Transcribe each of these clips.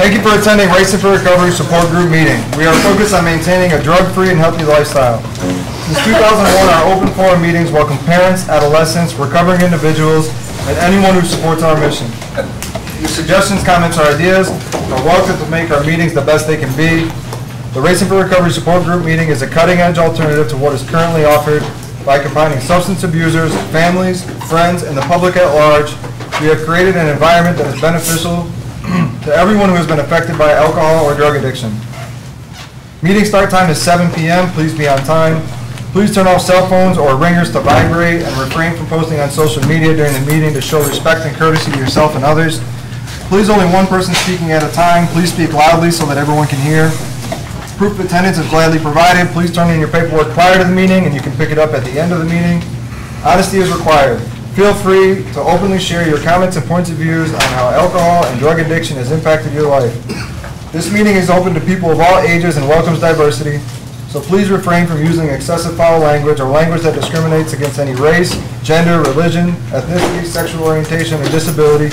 Thank you for attending Racing for Recovery Support Group meeting. We are focused on maintaining a drug-free and healthy lifestyle. Since 2001, our open forum meetings welcome parents, adolescents, recovering individuals, and anyone who supports our mission. Your suggestions, comments, or ideas are welcome to make our meetings the best they can be. The Racing for Recovery Support Group meeting is a cutting-edge alternative to what is currently offered by combining substance abusers, families, friends, and the public at large. We have created an environment that is beneficial to everyone who has been affected by alcohol or drug addiction. Meeting start time is 7 p.m. Please be on time. Please turn off cell phones or ringers to vibrate and refrain from posting on social media during the meeting to show respect and courtesy to yourself and others. Please only one person speaking at a time. Please speak loudly so that everyone can hear. Proof of attendance is gladly provided. Please turn in your paperwork prior to the meeting and you can pick it up at the end of the meeting. Honesty is required. Feel free to openly share your comments and points of views on how alcohol and drug addiction has impacted your life. This meeting is open to people of all ages and welcomes diversity, so please refrain from using excessive foul language or language that discriminates against any race, gender, religion, ethnicity, sexual orientation, or disability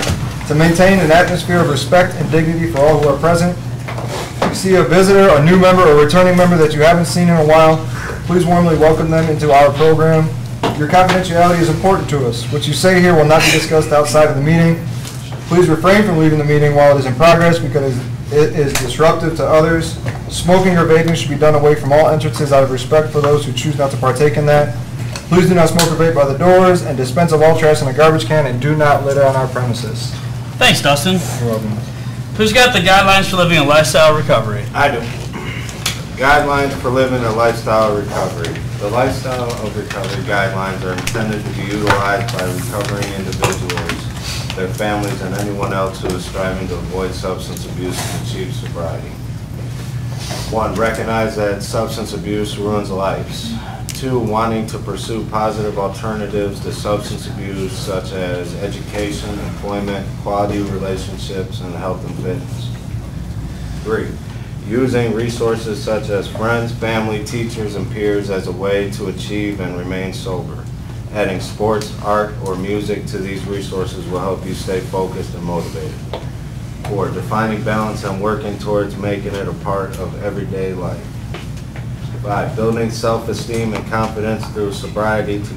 to maintain an atmosphere of respect and dignity for all who are present. If you see a visitor, a new member, or returning member that you haven't seen in a while, please warmly welcome them into our program. Your confidentiality is important to us. What you say here will not be discussed outside of the meeting. Please refrain from leaving the meeting while it is in progress because it is disruptive to others. Smoking or vaping should be done away from all entrances out of respect for those who choose not to partake in that. Please do not smoke or vape by the doors and dispense of all trash in a garbage can and do not litter on our premises. Thanks, Dustin. You're welcome. Who's got the guidelines for living a lifestyle recovery? I do. Guidelines for living a lifestyle recovery. The lifestyle of recovery guidelines are intended to be utilized by recovering individuals, their families, and anyone else who is striving to avoid substance abuse and achieve sobriety. 1. Recognize that substance abuse ruins lives. 2. Wanting to pursue positive alternatives to substance abuse such as education, employment, quality relationships, and health and fitness. 3. Using resources such as friends, family, teachers, and peers as a way to achieve and remain sober. Adding sports, art, or music to these resources will help you stay focused and motivated. 4. Defining balance and working towards making it a part of everyday life. 5. Building self-esteem and confidence through sobriety to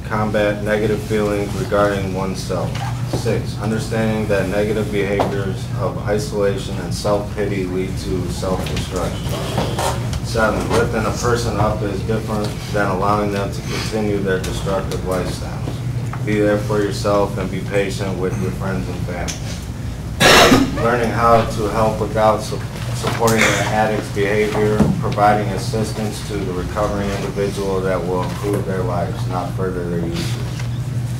combat negative feelings regarding oneself. 6. Understanding that negative behaviors of isolation and self-pity lead to self-destruction. 7. Lifting a person up is different than allowing them to continue their destructive lifestyles. Be there for yourself and be patient with your friends and family. 8. Learning how to help without supporting an addict's behavior, providing assistance to the recovering individual that will improve their lives, not further their usage.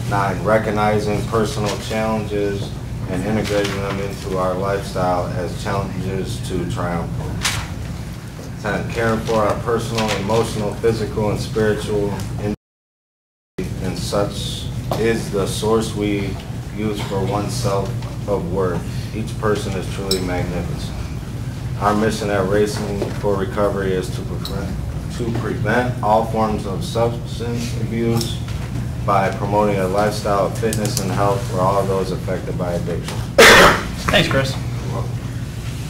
9. Recognizing personal challenges and integrating them into our lifestyle as challenges to triumph over. 10. Caring for our personal, emotional, physical, and spiritual and such is the source we use for oneself of worth. Each person is truly magnificent. Our mission at Racing for Recovery is to prevent all forms of substance abuse by promoting a lifestyle of fitness and health for all those affected by addiction. Thanks, Chris.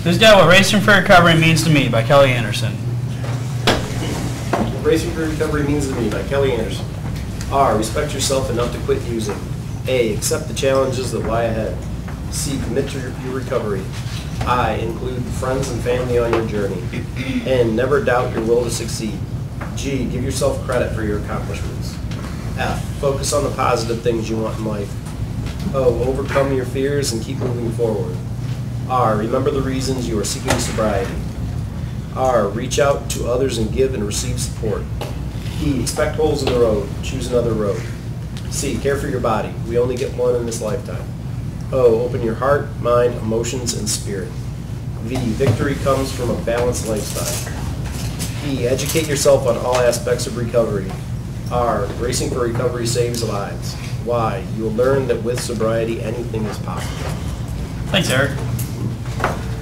Who's got What Racing for Recovery Means to Me by Kelly Anderson? What Racing for Recovery Means to Me by Kelly Anderson. R. Respect yourself enough to quit using. A. Accept the challenges that lie ahead. C. Commit to your recovery. I. Include friends and family on your journey. N. Never doubt your will to succeed. G. Give yourself credit for your accomplishments. F. Focus on the positive things you want in life. O. Overcome your fears and keep moving forward. R. Remember the reasons you are seeking sobriety. R. Reach out to others and give and receive support. E. Expect holes in the road. Choose another road. C. Care for your body. We only get one in this lifetime. O. Open your heart, mind, emotions, and spirit. V. Victory comes from a balanced lifestyle. E. Educate yourself on all aspects of recovery. R. Racing for Recovery saves lives. Y. You will learn that with sobriety, anything is possible. Thanks, Eric.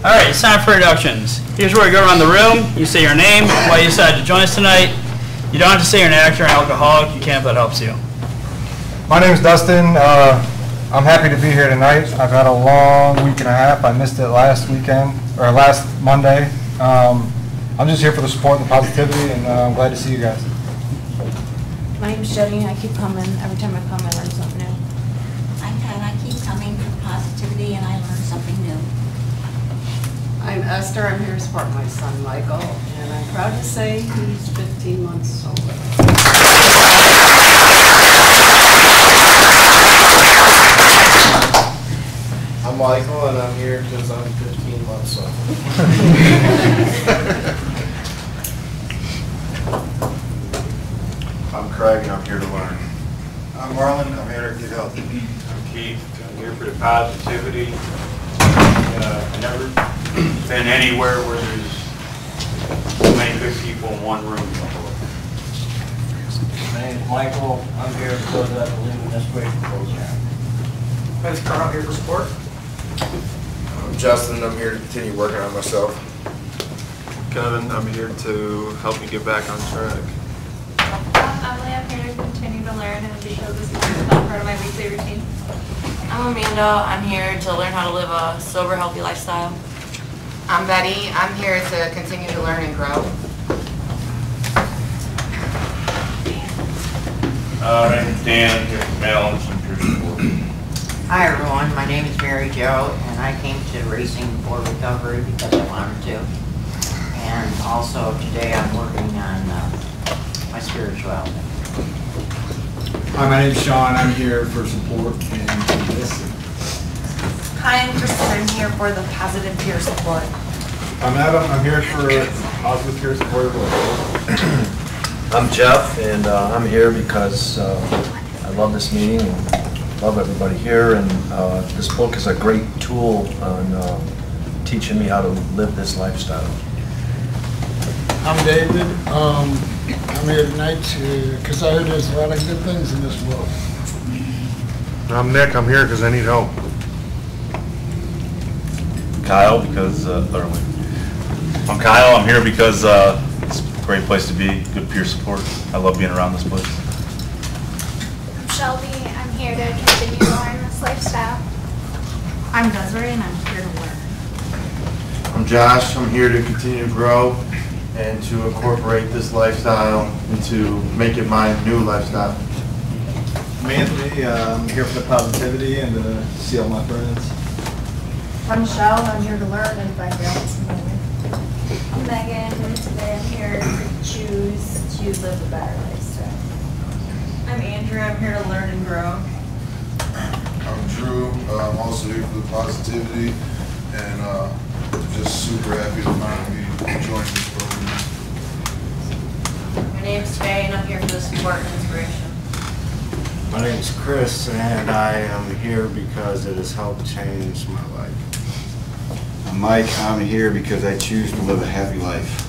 All right, it's time for introductions. Here's where we go around the room. You say your name, why you decided to join us tonight. You don't have to say you're an actor or an alcoholic. You can if that helps you. My name is Dustin. I'm happy to be here tonight. I've had a long week and a half. I missed it last weekend, or last Monday. I'm just here for the support and the positivity, and I'm glad to see you guys. My name's Jenny. I keep coming. Every time I come, I learn something new. I'm Ken. I keep coming for positivity and I learn something new. I'm Esther. I'm here to support my son, Michael, and I'm proud to say he's 15 months sober. I'm Michael, and I'm here because I'm 15 months sober. I'm Craig, and I'm here to learn. I'm Marlon, I'm here to get healthy. I'm Keith, I'm here for the positivity. I've never been anywhere where there's so many good people in one room before. My name's Michael. I'm here because I believe in this great program. My name's Carl, here for support. I'm Justin, I'm here to continue working on myself. Kevin, I'm here to help you get back on track. Emily, I'm here to continue to learn and because this is part of my weekly routine. I'm Amanda. I'm here to learn how to live a sober, healthy lifestyle. I'm Betty. I'm here to continue to learn and grow. My name's Dan. I'm here for balance and peer support. Hi everyone, my name is Mary Jo, and I came to Racing for Recovery because I wanted to. And also today I'm working on my spirituality. Hi, my name's Sean. I'm here for support and to listen. Hi, I'm Kristen. I'm here for the positive peer support. I'm Adam. I'm here for positive peer support. I'm Jeff, and I'm here because I love this meeting and love everybody here, and this book is a great tool on teaching me how to live this lifestyle. I'm David. I'm here tonight because I heard there's a lot of good things in this world. I'm Nick, I'm here because I need help. Kyle, because, I'm Kyle, I'm here because it's a great place to be, good peer support. I love being around this place. I'm Shelby. I'm here to continue to learn this lifestyle. I'm Desiree, and I'm here to learn. I'm Josh, I'm here to continue to grow and to incorporate this lifestyle and to make it my new lifestyle. I'm Anthony. I'm here for the positivity and to see all my friends. I'm Michelle. I'm here to learn and find balance in my life. I'm Megan, and today I'm here to choose to live a better lifestyle. I'm Andrea. I'm here to learn and grow. I'm Drew, I'm also here for the positivity, and just super happy to finally join this program. My name's Faye, and I'm here for the support and inspiration. My name's Chris, and I am here because it has helped change my life. I'm Mike. I'm here because I choose to live a happy life.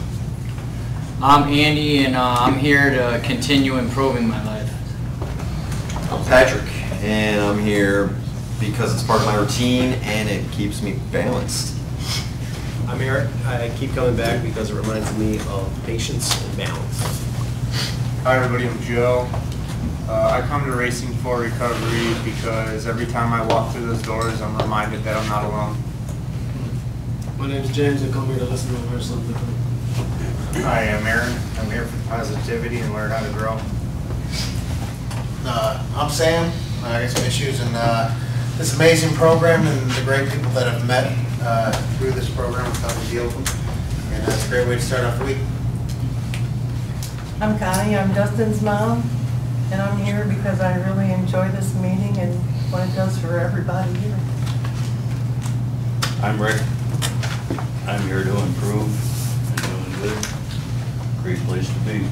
I'm Andy, and I'm here to continue improving my life. I'm Patrick, and I'm here because it's part of my routine and it keeps me balanced. I'm Eric. I keep coming back because it reminds me of patience and balance. Hi everybody, I'm Joe. I come to Racing for Recovery because every time I walk through those doors, I'm reminded that I'm not alone. My name's James. I come here to listen and learn something. Hi, I'm Aaron. I'm here for positivity and learn how to grow. I'm Sam. I got some issues in this amazing program and the great people that I've met through this program. I'm helping deal with them. And that's a great way to start off the week. I'm Connie. I'm Dustin's mom, and I'm here because I really enjoy this meeting and what it does for everybody here. I'm Rick. I'm here to improve and doing good. Great place to be.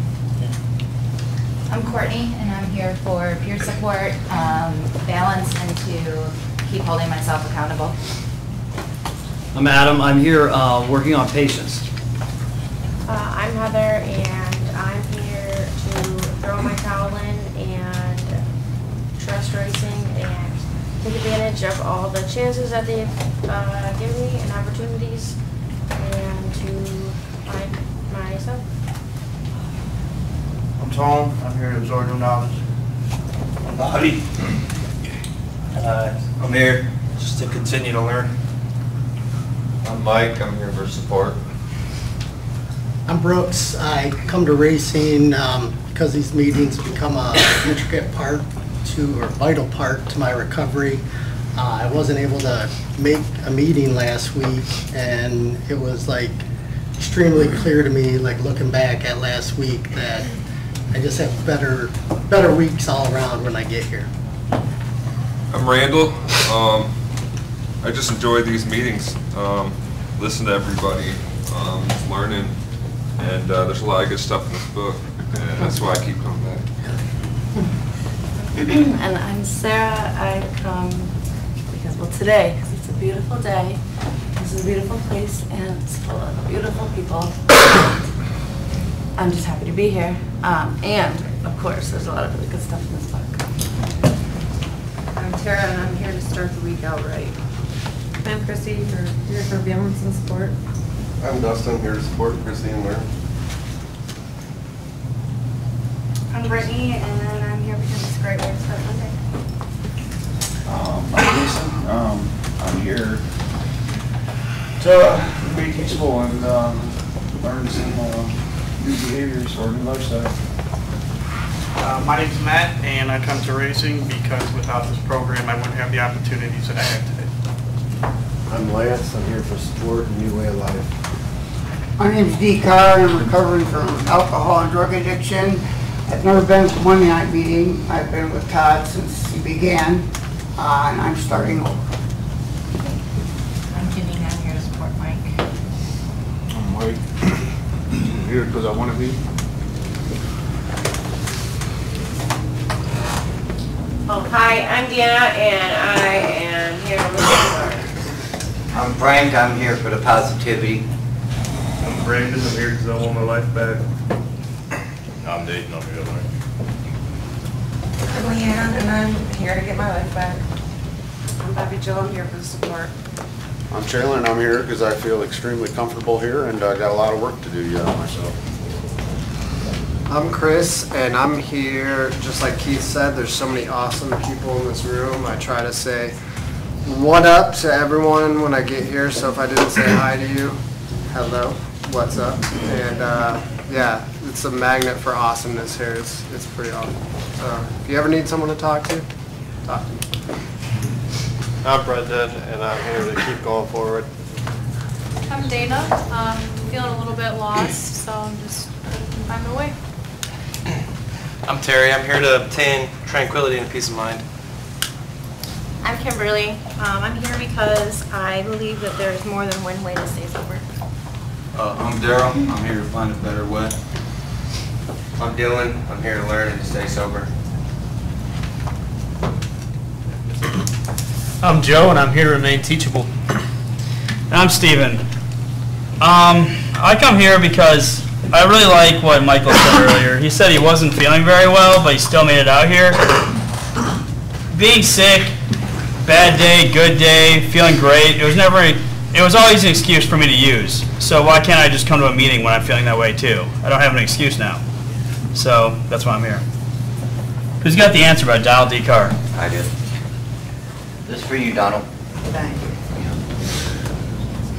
I'm Courtney, and I'm here for peer support, balance, and to keep holding myself accountable. I'm Adam. I'm here working on patience. I'm Heather, and I'm here to throw my towel in and trust racing and take advantage of all the chances that they've given me and opportunities and to find myself. I'm Tom. I'm here to absorb new knowledge. Bobby. I'm here just to continue to learn. I'm Mike, I'm here for support. I'm Brooks. I come to racing because these meetings become a intricate part to, or vital part to my recovery. I wasn't able to make a meeting last week, and it was like extremely clear to me, like looking back at last week, that I just have better weeks all around when I get here. I'm Randall. I just enjoy these meetings. Listen to everybody, just learning, and there's a lot of good stuff in this book, and that's why I keep coming back. And I'm Sarah. I come because, well, today, because it's a beautiful day. This is a beautiful place, and it's full of beautiful people. I'm just happy to be here. And, of course, there's a lot of really good stuff in this book. I'm Tara, and I'm here to start the week out right. I'm Chrissy, here for Balance and Support. I'm Dustin, here to support Chrissy and learn. I'm Brittany, and I'm here because it's a great way to start Monday. I'm Jason. I'm here To be teachable and learn some new behaviors or new lifestyle. My name's Matt, and I come to racing because without this program, I wouldn't have the opportunities that I have today. I'm Lance. I'm here for support and new way of life. My name's Dee Carr, and I'm recovering from alcohol and drug addiction. I've never been to Monday night meeting. I've been with Todd since he began, and I'm starting over. I'm Janine, I'm here to support Mike. I'm Mike. I'm here because I want to be. Oh, hi, I'm Deanna, and I am here to listen. I'm Frank, I'm here for the positivity. I'm Brandon, I'm here because I want my life back. I'm Dayton, I'm here to learn. I'm Leanne, and I'm here to get my life back. I'm Bobby Joe, I'm here for the support. I'm Chandler, and I'm here because I feel extremely comfortable here and I got a lot of work to do yet myself. I'm Chris, and I'm here, just like Keith said, there's so many awesome people in this room. I try to say what up to everyone when I get here, so if I didn't say hi to you, hello, what's up? And yeah, it's a magnet for awesomeness here. It's pretty awesome. So if you ever need someone to talk to me. I'm Brendan, and I'm here to keep going forward. I'm Dana. Feeling a little bit lost, so I'm just find my way. I'm Terry. I'm here to obtain tranquility and peace of mind. I'm Kimberly. I'm here because I believe that there's more than one way to stay sober. I'm Daryl, I'm here to find a better way. I'm Dylan. I'm here to learn and to stay sober. I'm Joe, and I'm here to remain teachable. I'm Steven. I come here because I really like what Michael said earlier. He said he wasn't feeling very well, but he still made it out here. Being sick, bad day, good day, feeling great, it was always an excuse for me to use. So why can't I just come to a meeting when I'm feeling that way too? I don't have an excuse now. So that's why I'm here. Who's got the answer about Donald D. Carr? I did. This is for you, Donald. Thank you.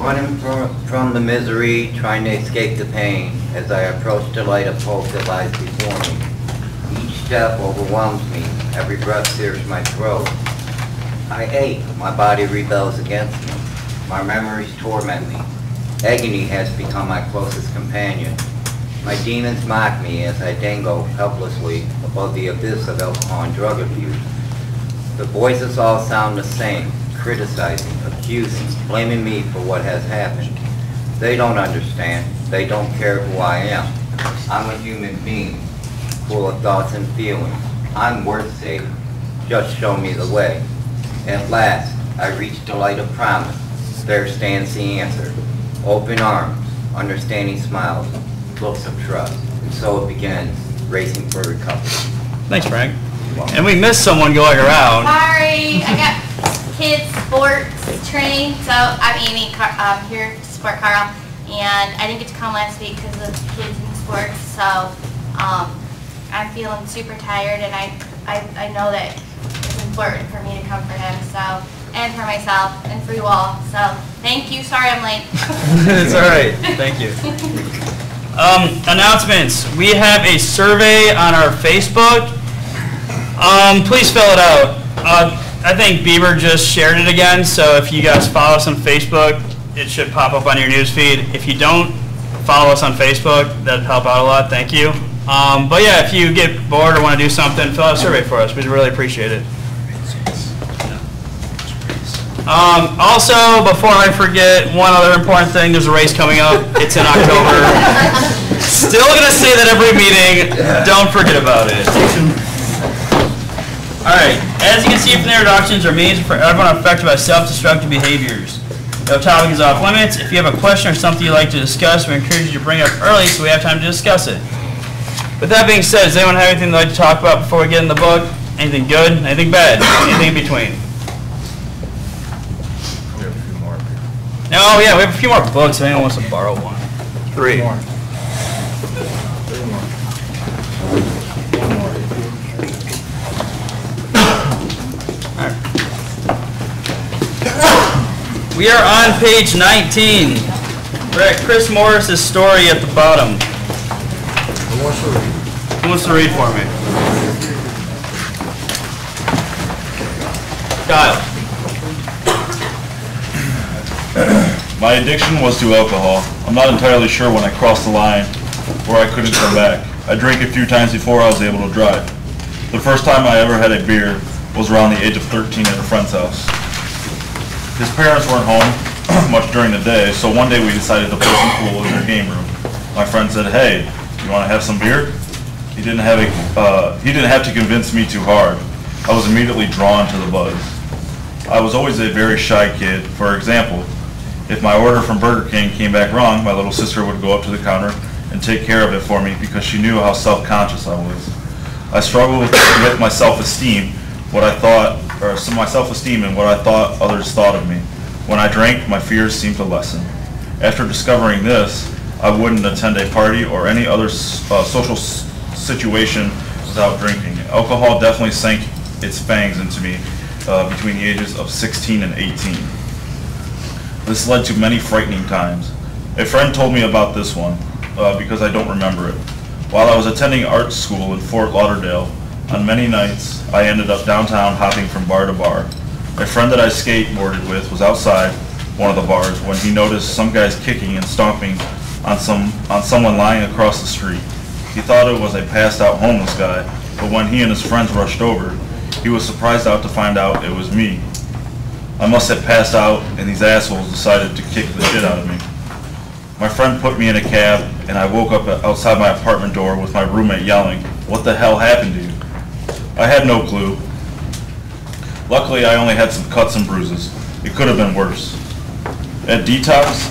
Running from the misery, trying to escape the pain, as I approach the light of hope that lies before me. Each step overwhelms me, every breath sears my throat. I ache, my body rebels against me. My memories torment me. Agony has become my closest companion. My demons mock me as I dangle helplessly above the abyss of alcohol and drug abuse. The voices all sound the same, criticizing, accusing, blaming me for what has happened. They don't understand. They don't care who I am. I'm a human being, full of thoughts and feelings. I'm worth saving. Just show me the way. At last, I reach the light of promise. There stands the answer. Open arms, understanding smiles, looks of trust. And so it begins, racing for recovery. Thanks, Frank. And we missed someone going around. Sorry, I got kids sports training, so I'm Amy. I'm here to support Carl, and I didn't get to come last week because of kids in sports. So I'm feeling super tired, and I know that important for me to come for him, so, and for myself, and for you all. So, thank you. Sorry I'm late. It's all right. Thank you. Announcements. We have a survey on our Facebook. Please fill it out. I think Bieber just shared it again, so if you guys follow us on Facebook, it should pop up on your news feed. If you don't follow us on Facebook, that'd help out a lot. Thank you. But yeah, if you get bored or want to do something, fill out a survey for us. We'd really appreciate it. Also, before I forget, one other important thing, there's a race coming up. It's in October. Still going to say that every meeting. Don't forget about it. Alright, as you can see from the introductions, our meetings are for everyone affected by self-destructive behaviors. No topic is off limits. If you have a question or something you'd like to discuss, we encourage you to bring it up early so we have time to discuss it. With that being said, does anyone have anything they'd like to talk about before we get in the book? Anything good? Anything bad? Anything in between? No, yeah, we have a few more books if anyone wants to borrow one. 3. We are on page 19. We're at Chris Morris's story at the bottom. Who wants to read for me? Kyle. My addiction was to alcohol. I'm not entirely sure when I crossed the line where I couldn't come back. I drank a few times before I was able to drive. The first time I ever had a beer was around the age of 13 at a friend's house. His parents weren't home much during the day, so one day we decided to play some pool in their game room. My friend said, "Hey, you want to have some beer?" He didn't have to convince me too hard. I was immediately drawn to the buzz. I was always a very shy kid. For example, if my order from Burger King came back wrong, my little sister would go up to the counter and take care of it for me because she knew how self-conscious I was. I struggled with my self-esteem, my self-esteem and what I thought others thought of me. When I drank, my fears seemed to lessen. After discovering this, I wouldn't attend a party or any other social situation without drinking. Alcohol definitely sank its fangs into me between the ages of 16 and 18. This led to many frightening times. A friend told me about this one because I don't remember it. While I was attending art school in Fort Lauderdale, on many nights I ended up downtown hopping from bar to bar. A friend that I skateboarded with was outside one of the bars when he noticed some guys kicking and stomping on someone lying across the street. He thought it was a passed out homeless guy, but when he and his friends rushed over, he was surprised out to find out it was me. I must have passed out and these assholes decided to kick the shit out of me. My friend put me in a cab and I woke up outside my apartment door with my roommate yelling, "What the hell happened to you?" I had no clue. Luckily, I only had some cuts and bruises. It could have been worse. At detox,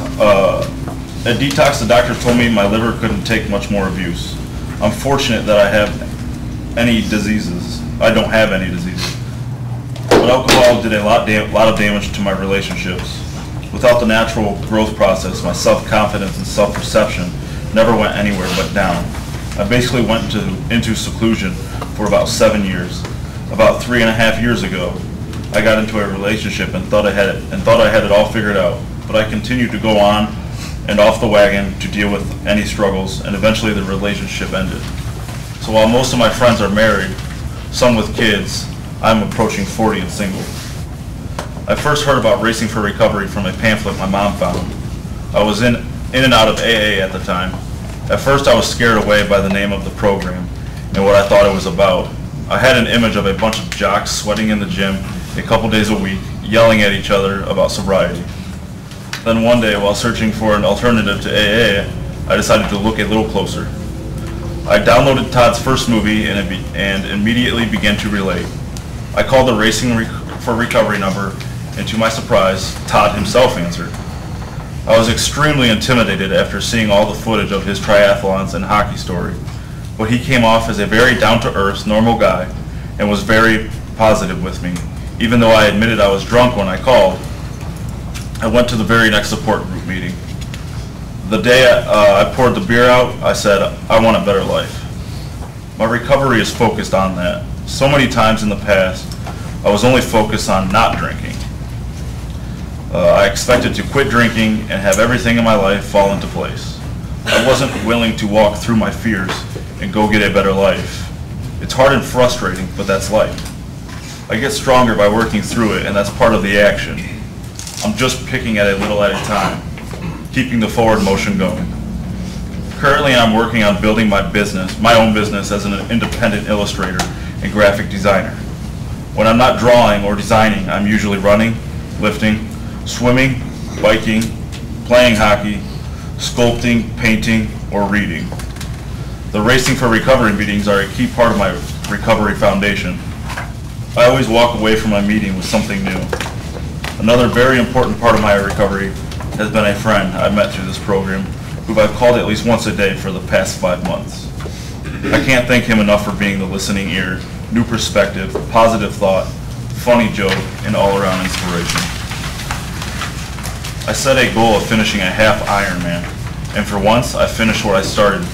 the doctor told me my liver couldn't take much more abuse. I'm fortunate that I have any diseases. I don't have any diseases. But alcohol did a lot of damage to my relationships. Without the natural growth process, my self-confidence and self-perception never went anywhere but down. I basically went into seclusion for about 7 years. About 3.5 years ago, I got into a relationship and thought I had it all figured out. But I continued to go on and off the wagon to deal with any struggles, and eventually the relationship ended. So while most of my friends are married, some with kids, I'm approaching 40 and single. I first heard about Racing for Recovery from a pamphlet my mom found. I was in and out of AA at the time. At first I was scared away by the name of the program and what I thought it was about. I had an image of a bunch of jocks sweating in the gym a couple days a week, yelling at each other about sobriety. Then one day, while searching for an alternative to AA, I decided to look a little closer. I downloaded Todd's first movie and immediately began to relate. I called the Racing for Recovery number, and to my surprise, Todd himself answered. I was extremely intimidated after seeing all the footage of his triathlons and hockey story, but he came off as a very down-to-earth, normal guy and was very positive with me. Even though I admitted I was drunk when I called, I went to the very next support group meeting. The day I poured the beer out, I said, I want a better life. My recovery is focused on that. So many times in the past, I was only focused on not drinking. I expected to quit drinking and have everything in my life fall into place. I wasn't willing to walk through my fears and go get a better life. It's hard and frustrating, but that's life. I get stronger by working through it, and that's part of the action. I'm just picking at a little at a time, keeping the forward motion going. Currently, I'm working on building my own business as an independent illustrator and graphic designer. When I'm not drawing or designing, I'm usually running, lifting, swimming, biking, playing hockey, sculpting, painting, or reading. The Racing for Recovery meetings are a key part of my recovery foundation. I always walk away from my meeting with something new. Another very important part of my recovery has been a friend I met through this program, who I've called at least once a day for the past 5 months. I can't thank him enough for being the listening ear, new perspective, positive thought, funny joke, and all-around inspiration. I set a goal of finishing a half Ironman, and for once I finished what I started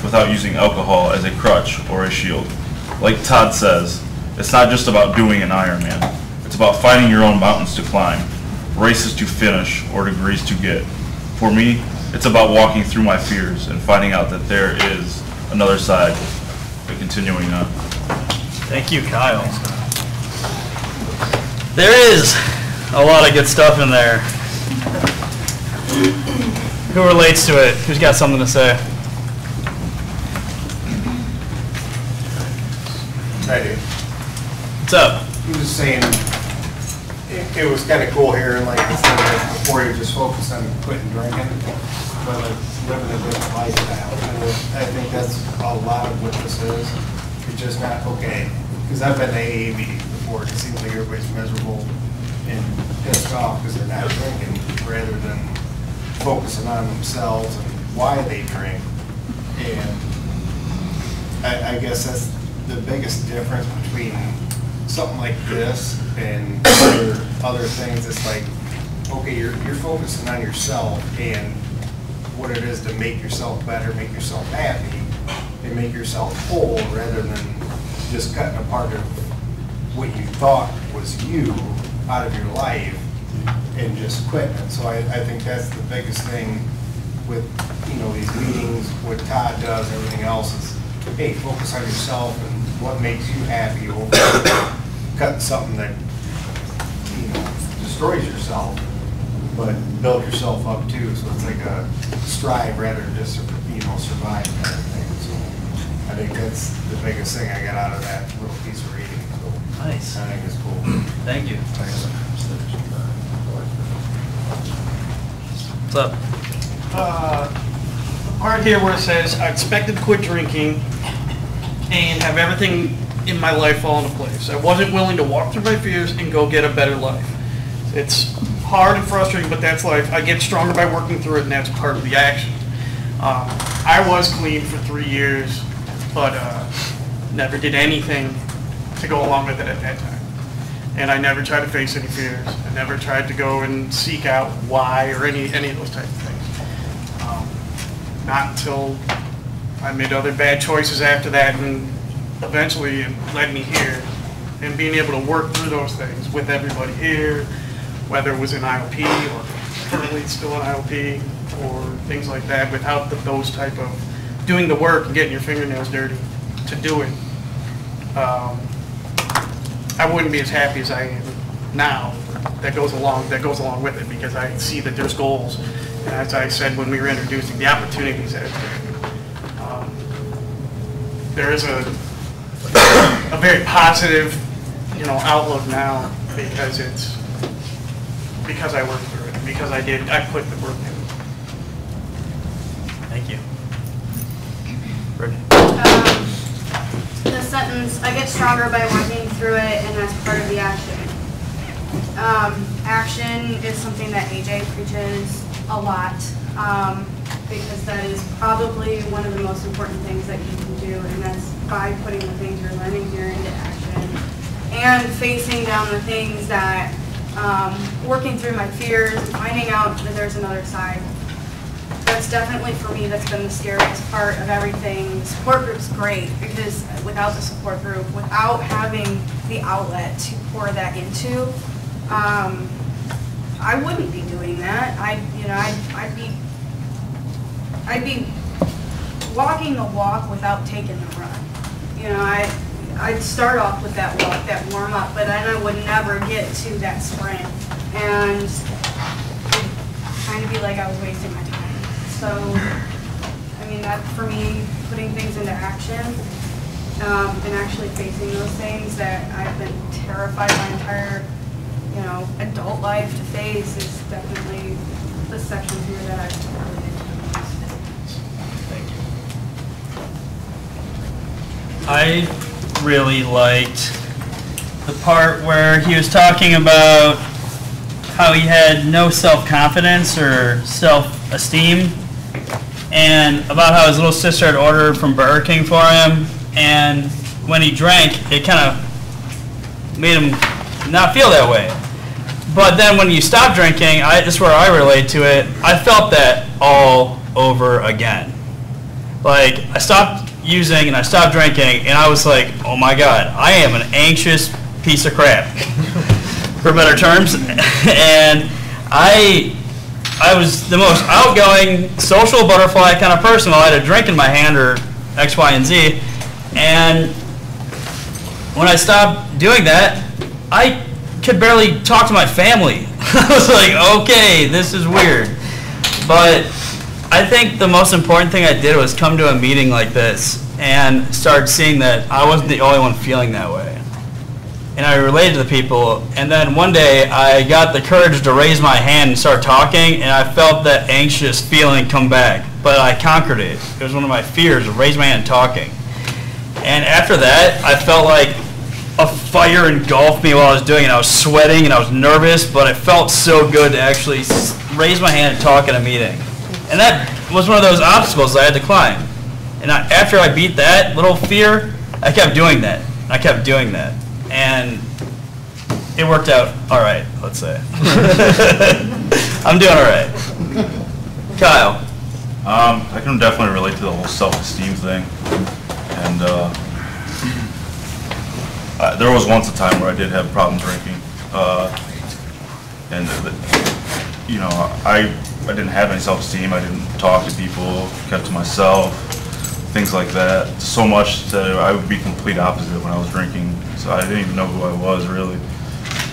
without using alcohol as a crutch or a shield. Like Todd says, it's not just about doing an Ironman. It's about finding your own mountains to climb, races to finish, or degrees to get. For me, it's about walking through my fears and finding out that there is another side and continuing on. Thank you, Kyle. There is a lot of good stuff in there. Who relates to it? Who's got something to say? I do. What's up? I'm just saying, it was kind of cool hearing, like, instead of before you just focus on quitting drinking, but like living a different lifestyle. And I think that's a lot of what this is. It's just not, okay, because I've been to AAB before, it seems like everybody's miserable and pissed off because they're not drinking, rather than focusing on themselves and why they drink. And I guess that's the biggest difference between something like this and other things. It's like, okay, you're focusing on yourself and what it is to make yourself better, make yourself happy, and make yourself whole, rather than just cutting a part of what you thought was you out of your life and just quitting it. So I think that's the biggest thing with, these meetings, what Todd does, everything else is, hey, focus on yourself and what makes you happy over cutting something that, destroys yourself, but build yourself up too. So it's like a strive rather than just, survive kind of thing. So I think that's the biggest thing I got out of that little piece of reading. So Nice. I think it's cool. Thank you. What's up? The part here where it says, I expected to quit drinking and have everything in my life fall into place. I wasn't willing to walk through my fears and go get a better life. It's hard and frustrating, but that's life. I get stronger by working through it, and that's part of the action. I was clean for 3 years, but never did anything to go along with it at that time. And I never tried to face any fears. I never tried to go and seek out why or any of those types of things. Not until I made other bad choices after that, and eventually it led me here. And being able to work through those things with everybody here, whether it was in IOP or currently still in IOP or things like that, without those type of doing the work and getting your fingernails dirty to do it, I wouldn't be as happy as I am now. That goes along with it, because I see that there's goals. And as I said when we were introducing the opportunities out there is a very positive, outlook now, because I worked through it, because I put the work in. Thank you. The sentence, I get stronger by working through it, and that's part of the action. Action is something that AJ preaches a lot, because that is probably one of the most important things that you can do, and that's by putting the things you're learning here into action and facing down the things that, working through my fears and finding out that there's another side. that's definitely for me, that's been the scariest part of everything. The support group's great because without the support group, without having the outlet to pour that into, I wouldn't be doing that. I'd be walking the walk without taking the run. I'd start off with that walk, that warm up, but then I would never get to that sprint, and it'd kind of be like I was wasting my time. So, I mean, that for me, putting things into action and actually facing those things that I've been terrified my entire, adult life to face is definitely the section here that I've really enjoyed. Thank you. I really liked the part where he was talking about how he had no self-confidence or self-esteem, and about how his little sister had ordered from Burger King for him, and when he drank, it kind of made him not feel that way. But then when you stop drinking, this is where I relate to it, I felt that all over again. Like, I stopped using and I stopped drinking, and I was like, oh my God, I am an anxious piece of crap, for better terms. And I was the most outgoing, social butterfly kind of person while I had a drink in my hand or X, Y, and Z. And when I stopped doing that, I could barely talk to my family. I was like, okay, this is weird. But I think the most important thing I did was come to a meeting like this and start seeing that I wasn't the only one feeling that way. And I related to the people, and then one day I got the courage to raise my hand and start talking, and I felt that anxious feeling come back, but I conquered it. It was one of my fears, to raise my hand and talking. And after that, I felt like a fire engulfed me while I was doing it. I was sweating and I was nervous, but it felt so good to actually raise my hand and talk at a meeting. And that was one of those obstacles I had to climb. And after I beat that little fear, I kept doing that. I kept doing that. And it worked out all right, let's say. I'm doing all right. Kyle. I can definitely relate to the whole self-esteem thing. And there was once a time where I did have problems drinking. I didn't have any self-esteem. I didn't talk to people, kept to myself, things like that. So much that I would be complete opposite when I was drinking. So I didn't even know who I was, really.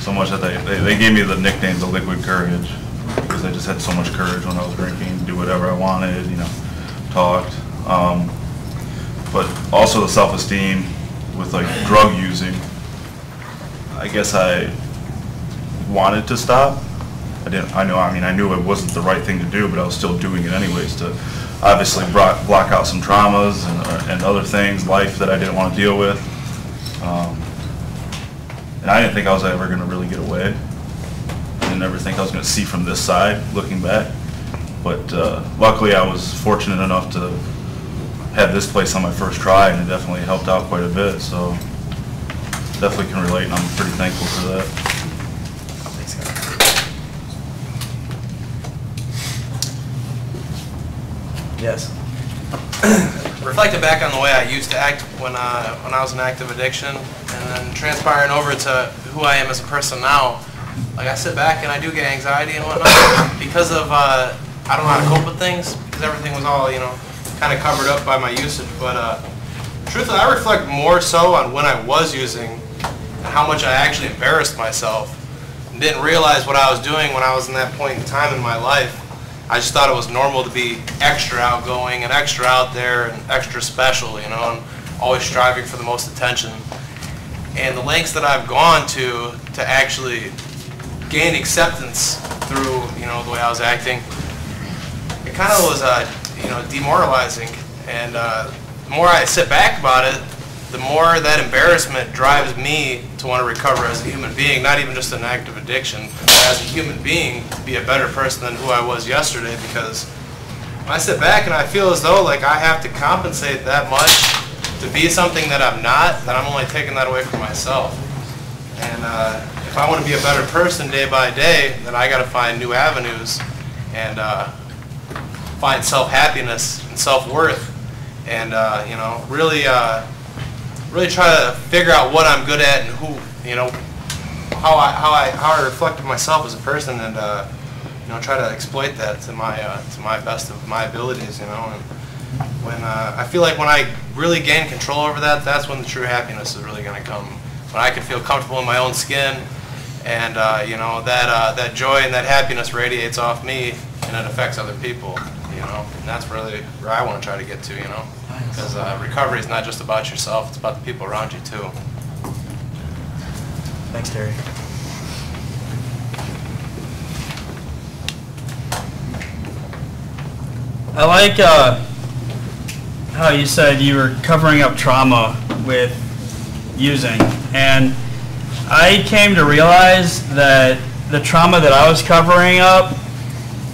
So much that they gave me the nickname the Liquid Courage, because I just had so much courage when I was drinking, do whatever I wanted, talked. But also the self-esteem with like drug using. I guess I wanted to stop. I knew it wasn't the right thing to do, but I was still doing it anyways to obviously block out some traumas and other things, life that I didn't want to deal with. And I didn't think I was ever going to really get away. I didn't ever think I was going to see from this side, looking back. But luckily I was fortunate enough to have this place on my first try, and it definitely helped out quite a bit. So definitely can relate, and I'm pretty thankful for that. Yes. Reflecting back on the way I used to act when I was in active addiction, and then transpiring over to who I am as a person now, like I sit back and I do get anxiety and whatnot because of I don't know how to cope with things, because everything was all kind of covered up by my usage. But truthfully, I reflect more so on when I was using and how much I actually embarrassed myself and didn't realize what I was doing when I was in that point in time in my life. I just thought it was normal to be extra outgoing and extra out there and extra special, and always striving for the most attention. And the lengths that I've gone to actually gain acceptance through, the way I was acting, it kind of was, demoralizing. And the more I sit back about it, the more that embarrassment drives me to want to recover as a human being, not even just an active addiction, but as a human being, to be a better person than who I was yesterday. Because when I sit back and I feel as though like I have to compensate that much to be something that I'm not, then I'm only taking that away from myself. And if I want to be a better person day by day, then I got to find new avenues. And find self-happiness and self-worth, and you know, really try to figure out what I'm good at and who, you know, how I reflect on myself as a person, and you know, try to exploit that to my best of my abilities, you know. And when I feel like when I really gain control over that, that's when the true happiness is really going to come. When I can feel comfortable in my own skin, and you know, that joy and that happiness radiates off me, and it affects other people, you know. And that's really where I want to try to get to, you know, because recovery is not just about yourself; it's about the people around you too. Thanks, Terry. I like how you said you were covering up trauma with using, and I came to realize that the trauma that I was covering up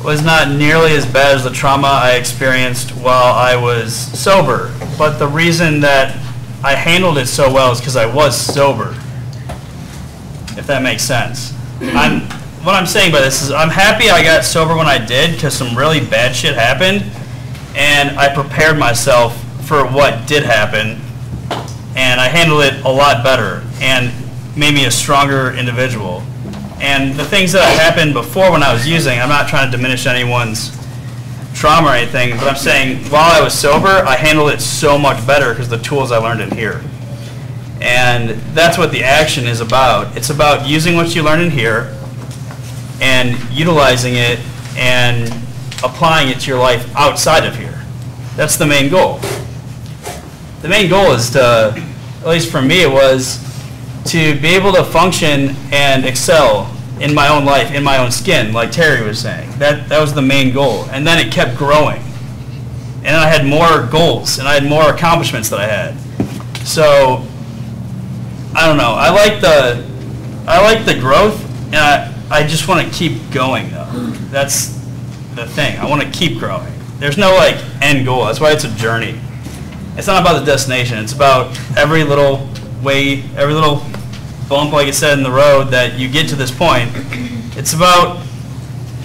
was not nearly as bad as the trauma I experienced while I was sober. But the reason that I handled it so well is because I was sober, if that makes sense. What I'm saying by this is I'm happy I got sober when I did, because some really bad shit happened, and I prepared myself for what did happen, and I handled it a lot better and made me a stronger individual. And the things that happened before when I was using, I'm not trying to diminish anyone's trauma or anything, but I'm saying while I was sober, I handled it so much better because of the tools I learned in here. And that's what the action is about. It's about using what you learn in here and utilizing it and applying it to your life outside of here. That's the main goal. The main goal is to, at least for me, it was to be able to function and excel in my own life, in my own skin, like Terry was saying. That was the main goal. And then it kept growing. And I had more goals, and I had more accomplishments that I had. So, I don't know. I like the growth, and I just want to keep going, though. That's the thing. I want to keep growing. There's no, like, end goal. That's why it's a journey. It's not about the destination. It's about every little way, every little bump, like I said, in the road that you get to this point. It's about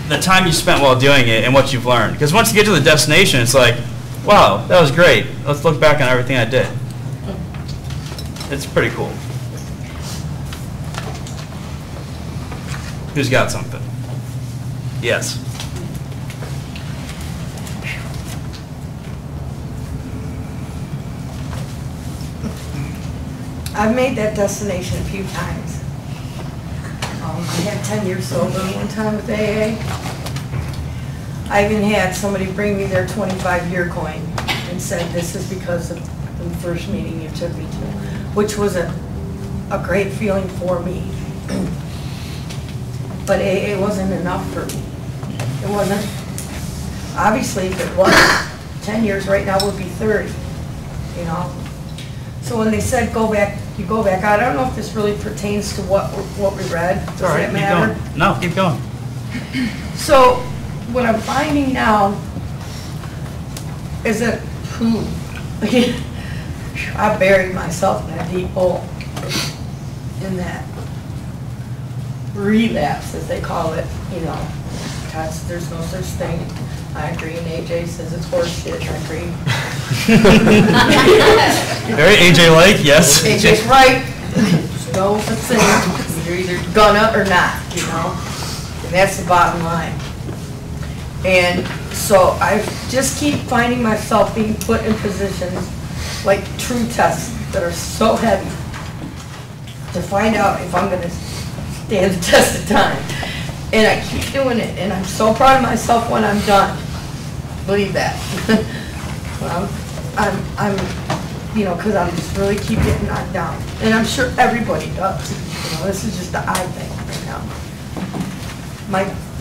the time you spent while doing it and what you've learned. Because once you get to the destination, it's like, wow, that was great. Let's look back on everything I did. It's pretty cool. Who's got something? Yes. I've made that destination a few times. I had 10 years sober one time with AA. I even had somebody bring me their 25-year coin and said, this is because of the first meeting you took me to, which was a great feeling for me. But AA wasn't enough for me. It wasn't. Obviously, if it was, 10 years right now would be 30, you know. So when they said go back, you go back out. I don't know if this really pertains to what we read. Does that matter? Keep going. No, keep going. So what I'm finding now is that I buried myself in that deep hole, in that relapse, as they call it. You know, there's no such thing. I agree, and AJ says it's horse shit. I agree. Very AJ-like, yes. AJ's right. There's no such thing. You're either gonna or not, you know? And that's the bottom line. And so I just keep finding myself being put in positions like true tests that are so heavy to find out if I'm gonna stand the test of time. And I keep doing it, and I'm so proud of myself when I'm done. Believe that. I'm, you know, because I'm just really keep getting knocked down. And I'm sure everybody does. You know, this is just the I thing right now.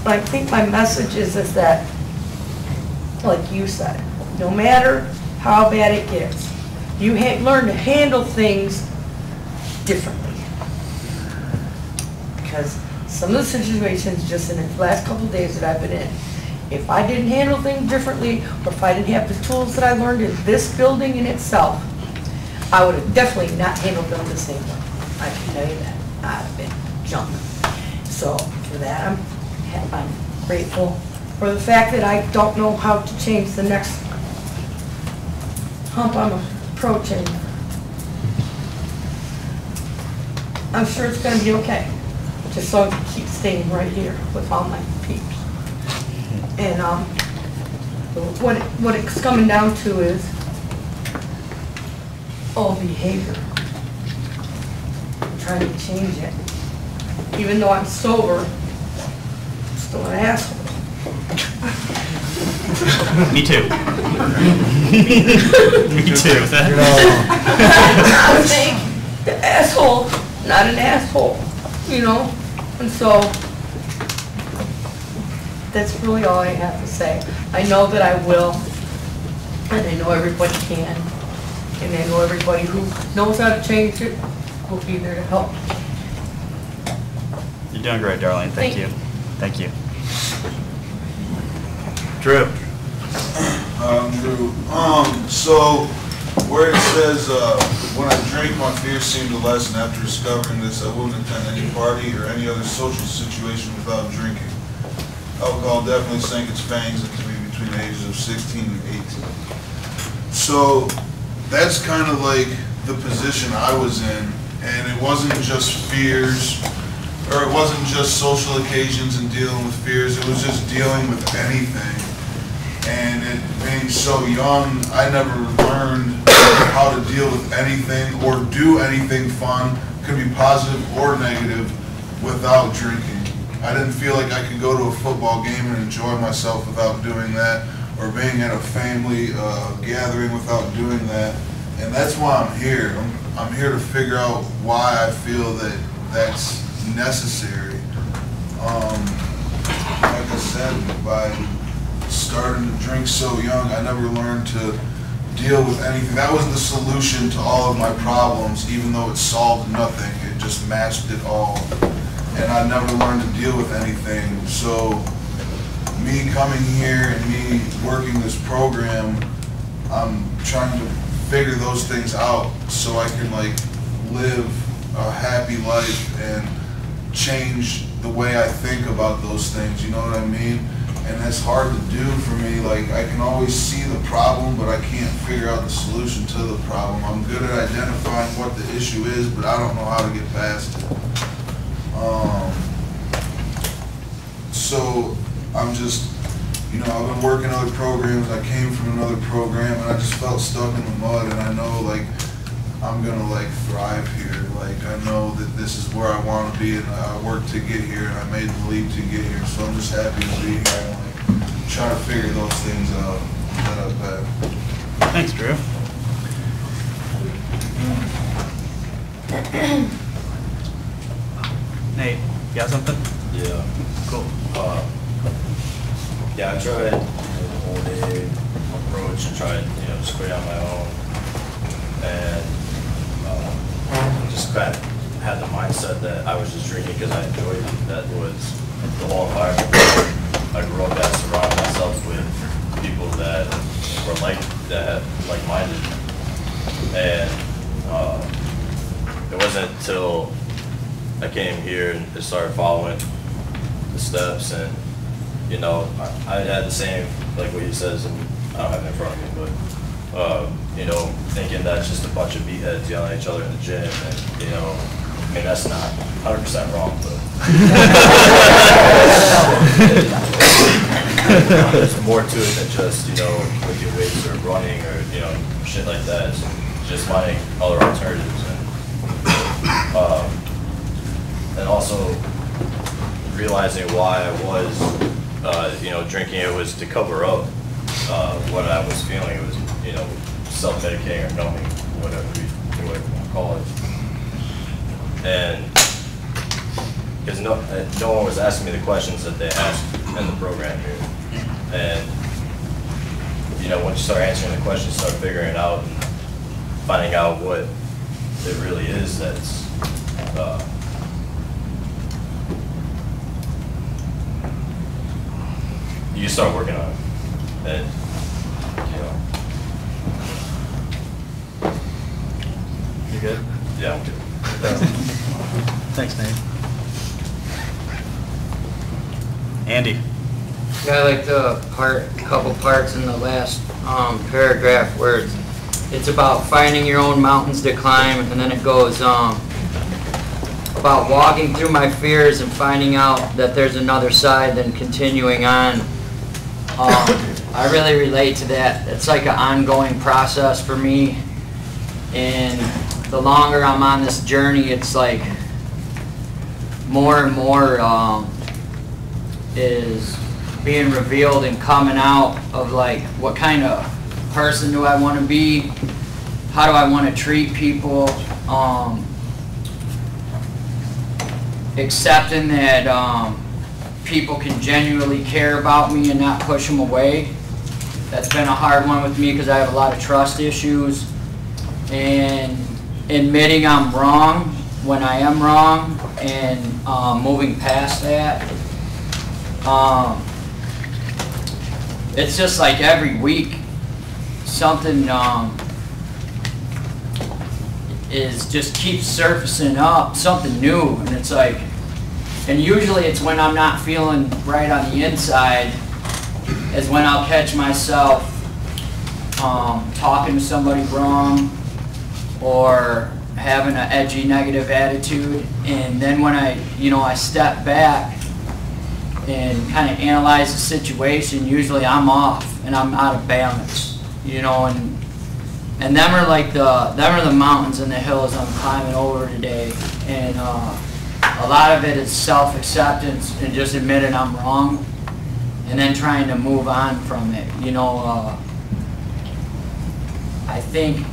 I think my message is that, like you said, no matter how bad it gets, you learn to handle things differently. Because some of the situations just in the last couple of days that I've been in, if I didn't handle things differently, or if I didn't have the tools that I learned in this building in itself, I would have definitely not handled them the same way. I can tell you that. I've been jumping. So for that, I'm grateful or the fact that I don't know how to change the next hump I'm approaching, I'm sure it's gonna be okay. Just so I can keep staying right here with all my peeps. And what it's coming down to is all behavior. I'm trying to change it. Even though I'm sober, I'm still an asshole. Me too. Me too. I'm saying the asshole, not an asshole, you know? And so, that's really all I have to say. I know that I will, and I know everybody can, and I know everybody who knows how to change it will be there to help. You're doing great, Darlene. Thank Thank you. Thank you. Drew. Drew. So where it says, when I drink, my fears seem to lessen. After discovering this, I wouldn't attend any party or any other social situation without drinking. Alcohol definitely sank its fangs into me between the ages of 16 and 18. So that's kind of like the position I was in, and it wasn't just fears, or it wasn't just social occasions and dealing with fears, it was just dealing with anything. And it being so young, I never learned how to deal with anything or do anything fun, could be positive or negative, without drinking. I didn't feel like I could go to a football game and enjoy myself without doing that, or being at a family gathering without doing that. And that's why I'm here. I'm here to figure out why I feel that that's necessary. Like I said, by starting to drink so young, I never learned to deal with anything. That was the solution to all of my problems, even though it solved nothing. It just masked it all. And I never learned to deal with anything. So me coming here and me working this program, I'm trying to figure those things out so I can like live a happy life and change the way I think about those things, you know what I mean? And that's hard to do for me. Like, I can always see the problem, but I can't figure out the solution to the problem. I'm good at identifying what the issue is, but I don't know how to get past it. So I'm just, you know, I've been working other programs. I came from another program, and I just felt stuck in the mud. And I know, like, I'm gonna like thrive here. Like, I know that this is where I want to be, and I worked to get here, and I made the leap to get here. So I'm just happy to be here and like try to figure those things out that I've had. Thanks, Drew. Nate, you got something? Yeah. Cool. Yeah, I tried the whole day approach and tried, just quit on my own. And just kind of had the mindset that I was just drinking because I enjoyed it. That was the whole environment. I grew up at, surrounded myself with people that were like-minded. And it wasn't until I came here and started following the steps, and I had the same, like what he says, and I don't have it in front of me, but thinking that's just a bunch of meatheads yelling at each other in the gym, and I mean, that's not 100% wrong, but there's more to it than just lifting weights or running or shit like that. It's just finding other alternatives, and also realizing why I was drinking. It was to cover up what I was feeling. It was self-medicating or numbing, whatever you want to call it. And because no one was asking me the questions that they asked in the program here. And once you start answering the questions, you start figuring it out and finding out what it really is that's you start working on it. And You good? yeah, I'm good. Thanks, Nate. Andy. Yeah, I like the couple parts in the last paragraph where it's about finding your own mountains to climb, and then it goes about walking through my fears and finding out that there's another side, then continuing on. I really relate to that. It's like an ongoing process for me, and the longer I'm on this journey, it's like more and more is being revealed and coming out of like what kind of person do I want to be, how do I want to treat people, accepting that people can genuinely care about me and not push them away. That's been a hard one with me because I have a lot of trust issues, and admitting I'm wrong when I am wrong and moving past that. It's just like every week something just keeps surfacing up, something new, and it's like, and usually it's when I'm not feeling right on the inside is when I'll catch myself talking to somebody wrong or having an edgy negative attitude, and then when I step back and kind of analyze the situation, usually I'm off and I'm out of balance, and them are the mountains and the hills I'm climbing over today, and a lot of it is self-acceptance and just admitting I'm wrong, and then trying to move on from it. I think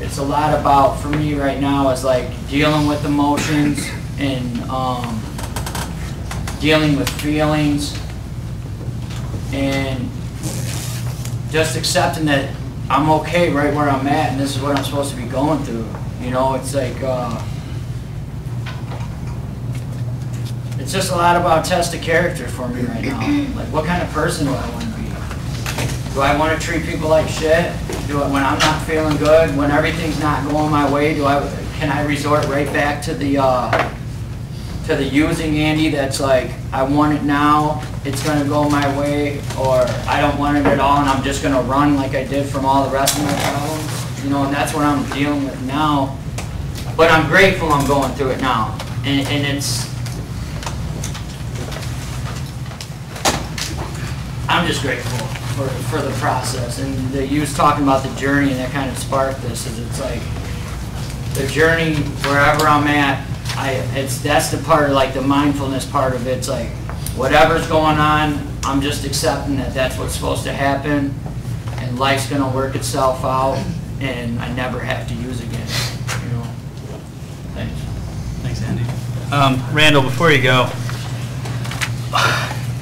it's a lot about, for me right now, is like dealing with emotions and dealing with feelings, and just accepting that I'm okay right where I'm at, and this is what I'm supposed to be going through. It's like it's just a lot about test of character for me right now. Like, what kind of person do I want to be? Do I want to treat people like shit? When I'm not feeling good, when everything's not going my way, can I resort right back to the using Andy that's like, I want it now, it's going to go my way, or I don't want it at all and I'm just going to run like I did from all the rest of my problems? And that's what I'm dealing with now. But I'm grateful I'm going through it now. And it's, I'm just grateful for the process. And you was talking about the journey, and that kind of sparked this. It's like the journey, wherever I'm at, that's the part of like the mindfulness part of it. It's like whatever's going on, I'm just accepting that that's what's supposed to happen, and life's gonna work itself out, and I never have to use again. Thanks. Thanks, Andy. Randall, before you go,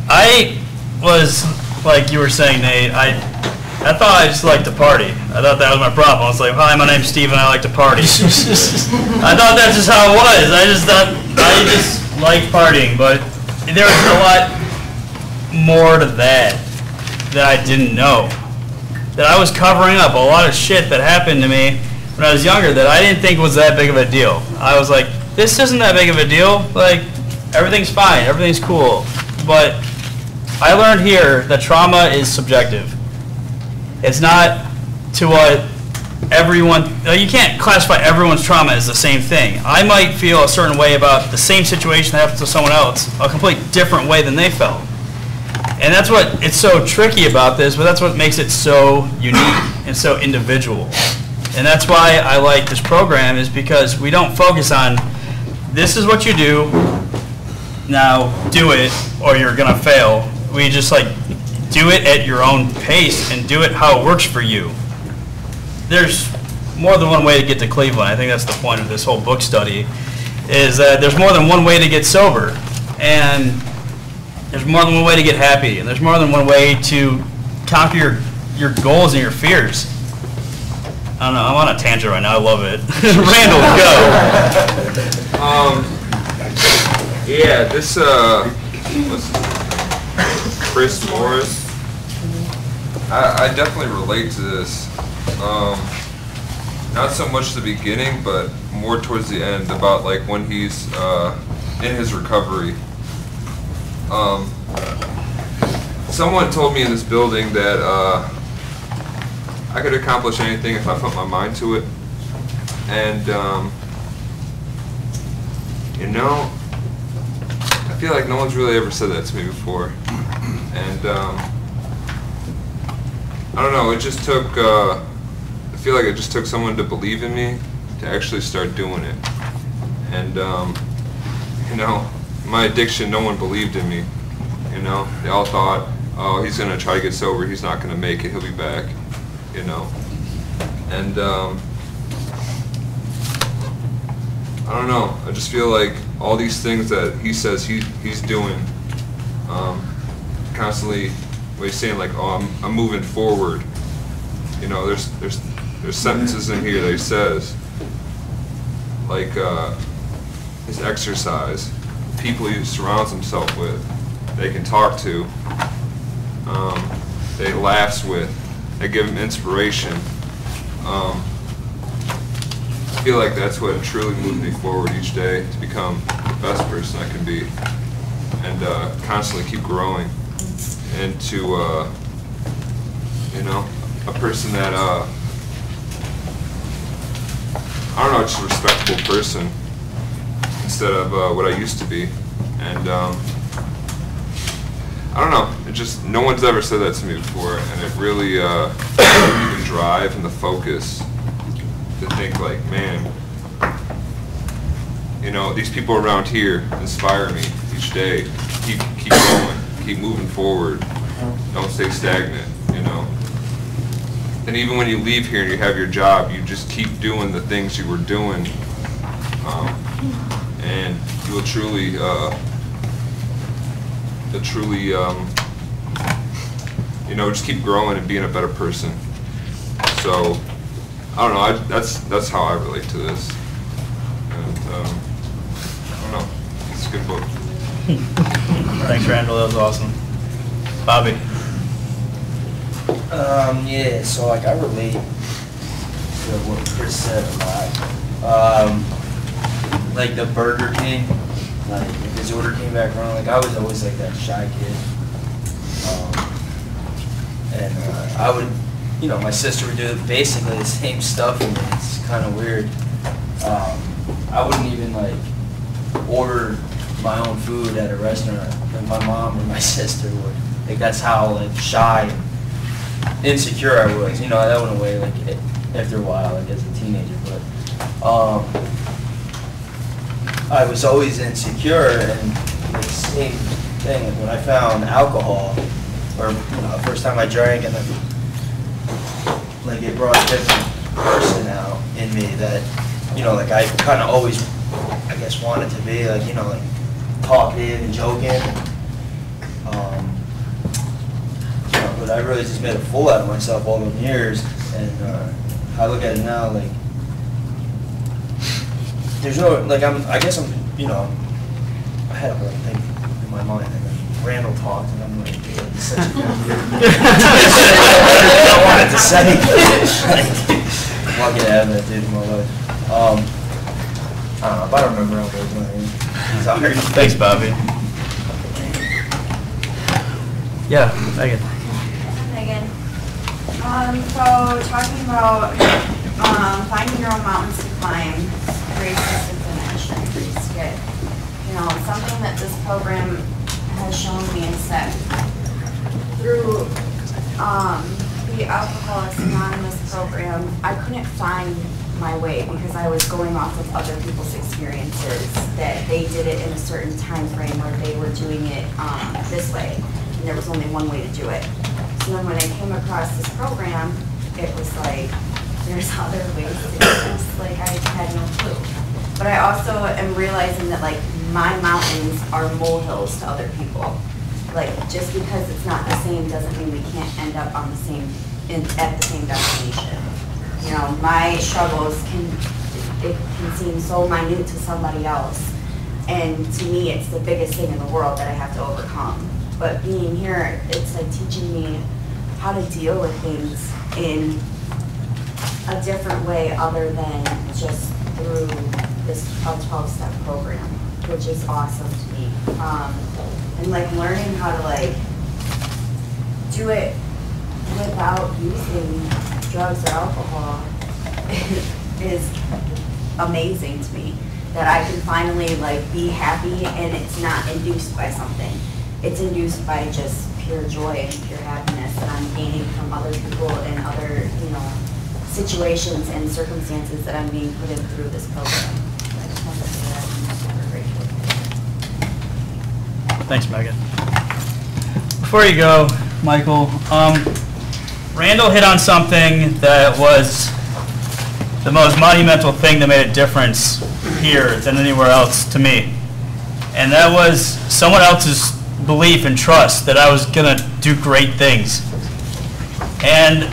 I was, like you were saying, Nate, I thought I just liked to party. I thought that was my problem. I was like, hi, my name's Steven, I like to party. I thought that's just how it was. I just thought, I just liked partying, but there was a lot more to that I didn't know. That I was covering up a lot of shit that happened to me when I was younger that I didn't think was that big of a deal. I was like, this isn't that big of a deal. Like, everything's fine, everything's cool. But I learned here that trauma is subjective. It's not to what everyone, you can't classify everyone's trauma as the same thing. I might feel a certain way about the same situation that happens to someone else, a completely different way than they felt. And that's what, it's so tricky about this, but that's what makes it so unique and so individual. And that's why I like this program, is because we don't focus on, this is what you do, now do it or you're gonna fail. We just like, do it at your own pace and do it how it works for you. There's more than one way to get to Cleveland. I think that's the point of this whole book study, is that there's more than one way to get sober, and there's more than one way to get happy, and there's more than one way to conquer your goals and your fears. I don't know, I'm on a tangent right now, I love it. Randall, go. Yeah, this Chris Morris, I definitely relate to this. Not so much the beginning, but more towards the end, about like when he's in his recovery. Someone told me in this building that I could accomplish anything if I put my mind to it. And, you know, I feel like no one's really ever said that to me before. And, I don't know, it just took, I feel like it just took someone to believe in me to actually start doing it. And, you know, my addiction, no one believed in me. You know, they all thought, oh, he's gonna try to get sober, he's not gonna make it, he'll be back, you know. And, I don't know, I just feel like all these things that he says he's doing, constantly, what he's saying, like, oh, I'm moving forward. You know, there's sentences in here that he says, like, his exercise, people he surrounds himself with, they can talk to, they laughs with, they give him inspiration. I feel like that's what truly moves me forward each day, to become the best person I can be, and constantly keep growing, and to, you know, a person that, I don't know, just a respectable person, instead of what I used to be. And I don't know, it just, no one's ever said that to me before, and it really gave me the drive and the focus to think like, man, you know, these people around here inspire me each day. Keep going, keep moving forward, don't stay stagnant, you know. And even when you leave here and you have your job, you just keep doing the things you were doing, and you will truly, you know, just keep growing and being a better person. So, I don't know, that's how I relate to this. And, I don't know, it's a good book. Thanks, Randall, that was awesome. Bobby? Yeah, so like I relate to what Chris said a lot. Like the Burger King, like if his order came back wrong, like I was always like that shy kid. And I would, you know, my sister would do basically the same stuff, and it's kind of weird. I wouldn't even like order my own food at a restaurant, like my mom or my sister would. Like that's how like shy and insecure I was. You know, that went away like after a while, like as a teenager. But I was always insecure, and like same thing. Like when I found alcohol, or you know, the first time I drank, and then like it brought a different person out in me that, you know, like I kind of always, I guess, wanted to be, like, you know, like talkative and joking. You know, but I really just made a fool out of myself all those years, and I look at it now, like, there's no, like, I guess I'm, you know, I had a whole thing in my mind, and then Randall talked, and I'm like, dude, it's such a good I wanted to say, like, lucky to have that dude in my life. I don't know, if I don't remember how old he's out here. Thanks, Bobby. Yeah, Megan. Megan. So talking about finding your own mountains to climb, races to finish, and race to get, you know, something that this program has shown me is that through the Alcoholics Anonymous program, I couldn't find my way because I was going off of other people's experiences, that they did it in a certain time frame where they were doing it this way, and there was only one way to do it. So then when I came across this program, it was like, there's other ways to do this. Like, I had no clue. But I also am realizing that, like, my mountains are molehills to other people. Like, just because it's not the same doesn't mean we can't end up on the same, at the same destination. You know, my struggles can seem so minute to somebody else. And to me, it's the biggest thing in the world that I have to overcome. But being here, it's like teaching me how to deal with things in a different way other than just through this 12-step program. which is awesome to me. And like learning how to like do it without using drugs or alcohol is amazing to me. That I can finally like be happy and it's not induced by something. It's induced by just pure joy and pure happiness that I'm gaining from other people and other, you know, situations and circumstances that I'm being put in through this program. I just want to say that I'm super grateful. Thanks, Megan. Before you go, Michael, Randall hit on something that was the most monumental thing that made a difference here than anywhere else to me. And that was someone else's belief and trust that I was gonna do great things. And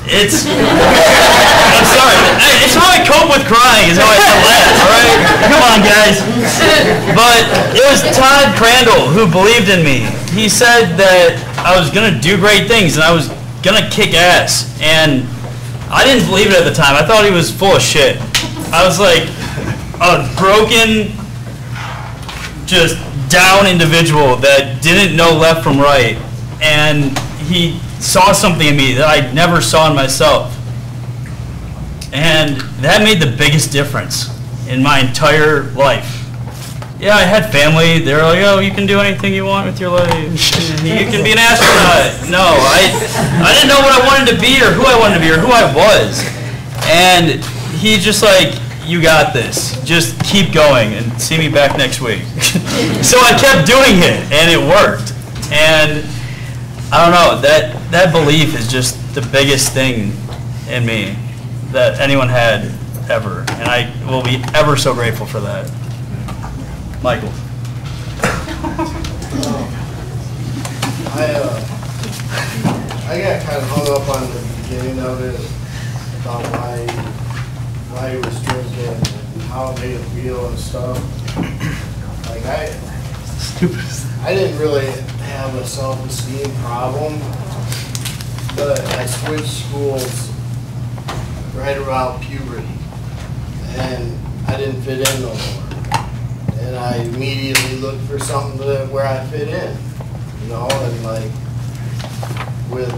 it's, I'm sorry, it's how I cope with crying is how I laugh, all right? Come on, guys. But it was Todd Crandall who believed in me. He said that I was gonna do great things and I was gonna kick ass. And I didn't believe it at the time. I thought he was full of shit. I was like a broken, just down individual that didn't know left from right. And he saw something in me that I never saw in myself. And that made the biggest difference in my entire life. Yeah, I had family. They were like, oh, you can do anything you want with your life. You can be an astronaut. No, I didn't know what I wanted to be or who I wanted to be or who I was. And he just like, you got this. Just keep going and see me back next week. So I kept doing it and it worked. And I don't know, that belief is just the biggest thing in me that anyone had ever. And I will be ever so grateful for that. Michael. I got kind of hung up on the beginning of it about why he was drinking and how it made him feel and stuff. Like I didn't really have a self-esteem problem, but I switched schools right around puberty, and I didn't fit in no more. And I immediately looked for something where I fit in, you know, and like with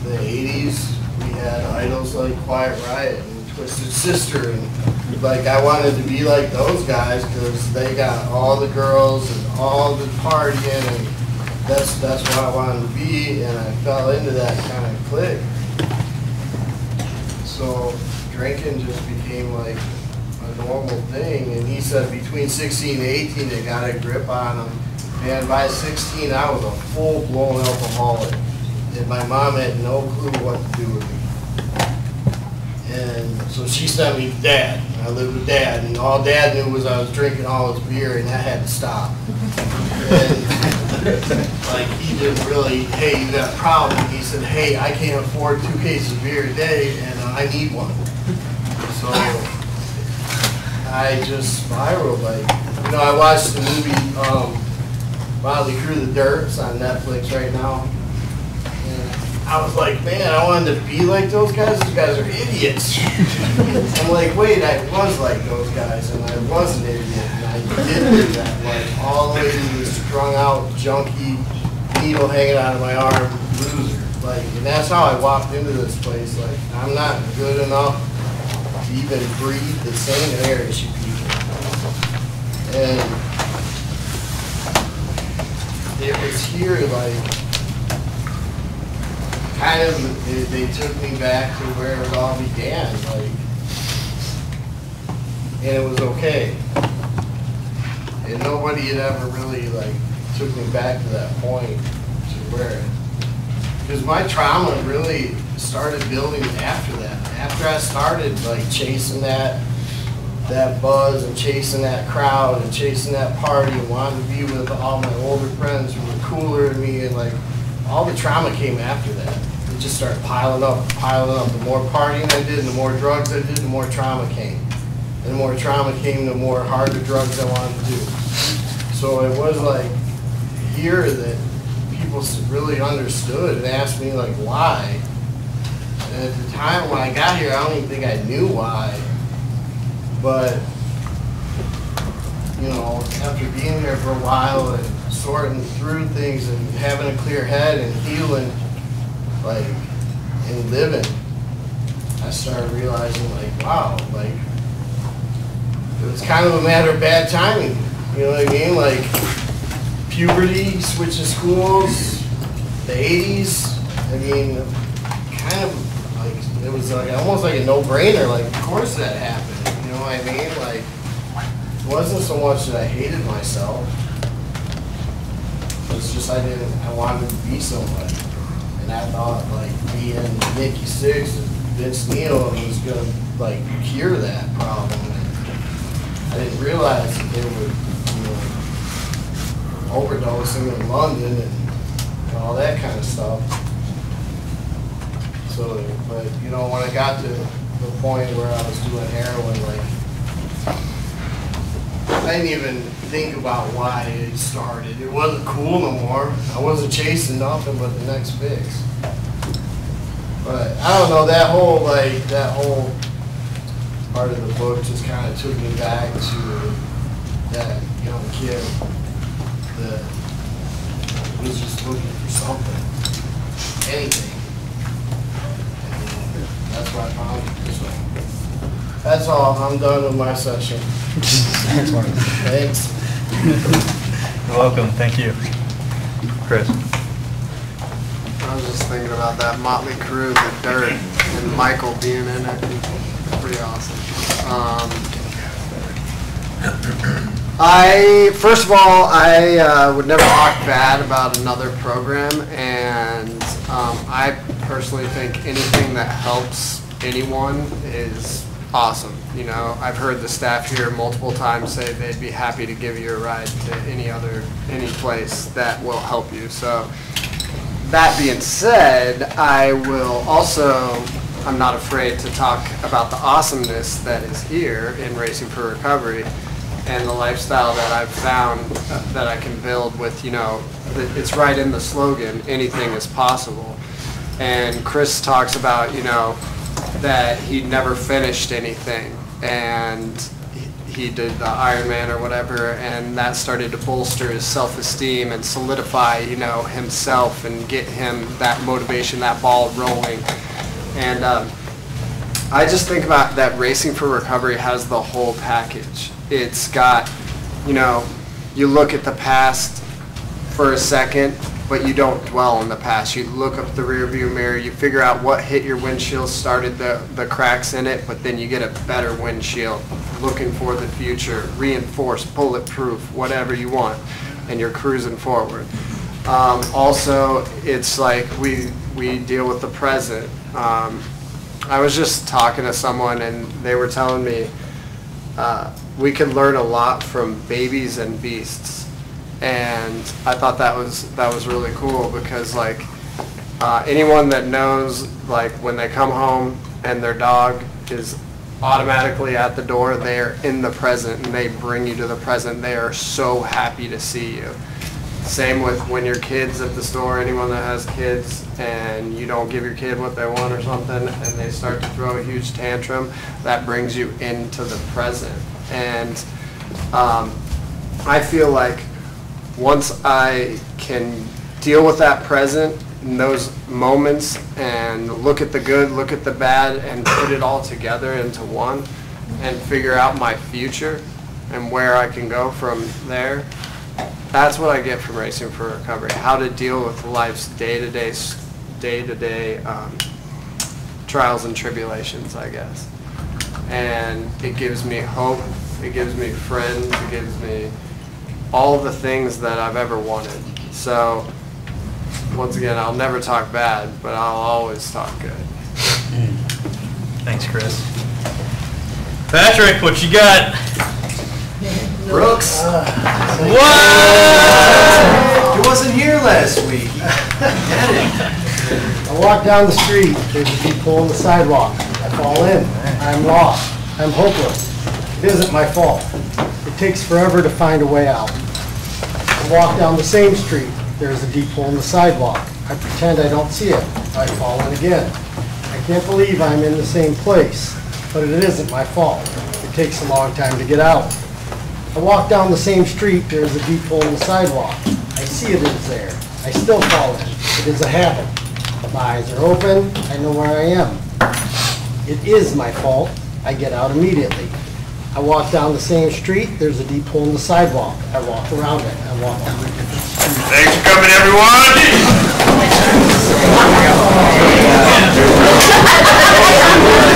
the 80s, we had idols like Quiet Riot and Twisted Sister, and like I wanted to be like those guys because they got all the girls and all the partying, and that's what I wanted to be, and I fell into that kind of clique. So drinking just became like a normal thing, and he said between 16 and 18 it got a grip on him, and by 16 I was a full-blown alcoholic, and my mom had no clue what to do with me. And so she sent me to Dad. I lived with Dad, and all Dad knew was I was drinking all his beer, and that had to stop. And like he didn't really, hey, you got a problem. He said, hey, I can't afford 2 cases of beer a day, and I need one. So I just spiraled. Like, you know, I watched the movie Motley Crue: The Dirts on Netflix right now. And I was like, man, I wanted to be like those guys. Those guys are idiots. I'm like, wait, I was like those guys, and I was an idiot, and I did do that, like all the way to this strung out, junkie, needle hanging out of my arm, loser. Like, and that's how I walked into this place. Like, I'm not good enough to even breathe the same air as you people. And it was here, like, kind of, they took me back to where it all began, like, and it was okay. And nobody had ever really, like, took me back to that point to where, because my trauma really started building after that. After I started, like, chasing that buzz and chasing that crowd and chasing that party and wanting to be with all my older friends who were cooler than me, and, like, all the trauma came after that. It just started piling up, piling up. The more partying I did and the more drugs I did, the more trauma came. And the more trauma came, the more harder drugs I wanted to do. So it was like here that people really understood and asked me like why. And at the time when I got here, I don't even think I knew why. But after being there for a while and sorting through things and having a clear head and healing, like, and living, I started realizing, like, wow, like, it was kind of a matter of bad timing. You know what I mean? Like, puberty, switching schools, the 80s. I mean, kind of like, it was like almost like a no-brainer. Like, of course that happened. You know what I mean? Like, it wasn't so much that I hated myself. It's just I wanted to be somebody. And I thought, like, being Nikki Sixx and Vince Neil was going to, like, cure that problem. And I didn't realize that they were, you know, overdosing in London and all that kind of stuff. So, but, you know, when I got to the point where I was doing heroin, like, I didn't even think about why it started. It wasn't cool no more. I wasn't chasing nothing but the next fix. But I don't know, that whole part of the book just kind of took me back to that young kid that was just looking for something, anything. And that's why I found it. So that's all. I'm done with my session. Thanks. You're welcome. Thank you. Chris. I was just thinking about that Motley Crue, The Dirt, and Michael being in it. Pretty awesome. First of all, I would never talk bad about another program, and I personally think anything that helps anyone is awesome. You know, I've heard the staff here multiple times say they'd be happy to give you a ride to any place that will help you. So that being said, I'm not afraid to talk about the awesomeness that is here in Racing for Recovery and the lifestyle that I've found that I can build with, you know, it's right in the slogan, anything is possible. And Chris talks about, you know, that he never finished anything, and he did the Ironman or whatever, and that started to bolster his self-esteem and solidify, you know, himself and get him that motivation, that ball rolling. And I just think about that Racing for Recovery has the whole package. It's got, you know, you look at the past for a second, but you don't dwell on the past. You look up the rear view mirror, you figure out what hit your windshield, started the cracks in it, but then you get a better windshield, looking for the future, reinforced, bulletproof, whatever you want, and you're cruising forward. Also, it's like we deal with the present. I was just talking to someone and they were telling me we could learn a lot from babies and beasts, and I thought that was really cool because, like, anyone that knows, like, when they come home and their dog is automatically at the door, they are in the present and they bring you to the present. They are so happy to see you. Same with when your kid's at the store, anyone that has kids and you don't give your kid what they want or something and they start to throw a huge tantrum, that brings you into the present. And I feel like once I can deal with that present in those moments and look at the good, look at the bad, and put it all together into one and figure out my future and where I can go from there, that's what I get from Racing for Recovery. How to deal with life's day-to-day trials and tribulations, I guess. And it gives me hope, it gives me friends, it gives me all the things that I've ever wanted. So, once again, I'll never talk bad, but I'll always talk good. Thanks, Chris. Patrick, what you got? Brooks. What? He wasn't here last week. Get it. I walk down the street, there's a people on the sidewalk. I fall in. I'm lost. I'm hopeless. It isn't my fault. It takes forever to find a way out. I walk down the same street. There's a deep hole in the sidewalk. I pretend I don't see it. I fall in again. I can't believe I'm in the same place, but it isn't my fault. It takes a long time to get out. I walk down the same street, there's a deep hole in the sidewalk. I see it is there. I still fall in. It is a habit. My eyes are open, I know where I am. It is my fault. I get out immediately. I walk down the same street, there's a deep hole in the sidewalk. I walk around it. I walk down the street. Thanks for coming, everyone!